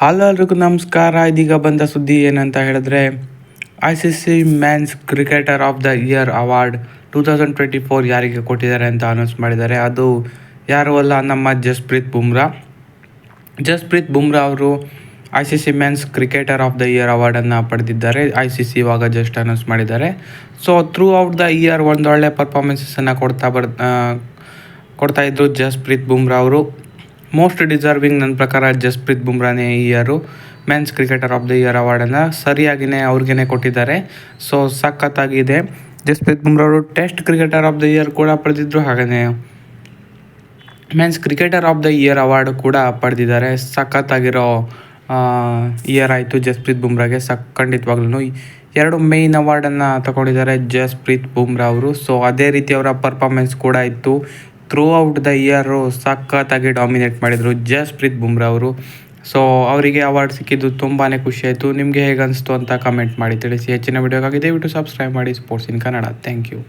Hello ಎಲ್ರಿಗೂ ನಮಸ್ಕಾರ. ಇದೀಗ ಬಂದ ಸುದ್ದಿ ಏನಂತ ಹೇಳಿದ್ರೆ ICC men's cricketer of the year award 2024 ಯಾರಿಗೆ ಕೊಟ್ಟಿದ್ದಾರೆ ಅಂತ ಅನೌನ್ಸ್ ಮಾಡಿದ್ದಾರೆ. ಅದು ಯಾರು ಅಲ್ಲ, ನಮ್ಮ ಜಸ್ಪ್ರೀತ್ ಬುಮ್ರಾ ಅವರು ICC men's cricketer of the year ಅವಾರ್ಡನ್ನು ಪಡೆದಿದ್ದಾರೆ. ICC ಇವಾಗ ಜಸ್ಟ್ ಅನೌನ್ಸ್ ಮಾಡಿದ್ದಾರೆ. So throughout the year ಒಂದೊಳ್ಳೆ ಪರ್ಫಾರ್ಮೆನ್ಸನ್ನು ಕೊಡ್ತಾ ಇದ್ರು ಜಸ್ಪ್ರೀತ್ ಬುಮ್ರಾ ಅವರು. ಮೋಸ್ಟ್ ಡಿಸರ್ವಿಂಗ್ ನನ್ನ ಪ್ರಕಾರ ಜಸ್ಪ್ರೀತ್ ಬುಮ್ರಾನೇ ಈ year men's cricketer of the year ಅವಾರ್ಡನ್ನು ಸರಿಯಾಗಿಯೇ ಅವ್ರಿಗೇ ಕೊಟ್ಟಿದ್ದಾರೆ. ಸೊ ಸಖತ್ತಾಗಿದೆ. ಜಸ್ಪ್ರೀತ್ ಬುಮ್ರಾ ಅವರು test cricketer of the year ಕೂಡ ಪಡೆದಿದ್ದರು, ಹಾಗೆಯೇ men's cricketer of the year award ಕೂಡ ಪಡೆದಿದ್ದಾರೆ. ಸಖತ್ತಾಗಿರೋ ಇಯರ್ ಆಯಿತು ಜಸ್ಪ್ರೀತ್ ಬುಮ್ರಾಗೆ. ಖಂಡಿತವಾಗ್ಲೂ ಎರಡು ಮೇಯ್ನ್ ಅವಾರ್ಡನ್ನು ತಗೊಂಡಿದ್ದಾರೆ ಜಸ್ಪ್ರೀತ್ ಬುಮ್ರಾ ಅವರು. ಸೊ ಅದೇ ರೀತಿ ಅವರ ಪರ್ಫಾರ್ಮೆನ್ಸ್ ಕೂಡ ಇತ್ತು. ಥ್ರೂ ಔಟ್ ದ ಇಯರು ಸಖತ್ತಾಗಿ ಡಾಮಿನೇಟ್ ಮಾಡಿದರು ಜಸ್ಪ್ರೀತ್ ಬುಮ್ರಾ ಅವರು. ಸೊ ಅವರಿಗೆ ಅವಾರ್ಡ್ ಸಿಕ್ಕಿದ್ದು ತುಂಬಾ ಖುಷಿಯಾಯಿತು. ನಿಮಗೆ ಹೇಗೆ ಅನಿಸ್ತು ಅಂತ ಕಮೆಂಟ್ ಮಾಡಿ ತಿಳಿಸಿ. ಹೆಚ್ಚಿನ ವಿಡಿಯೋಗಾಗಿ ದಯವಿಟ್ಟು ಸಬ್ಸ್ಕ್ರೈಬ್ ಮಾಡಿ sports in Kannada. Thank you.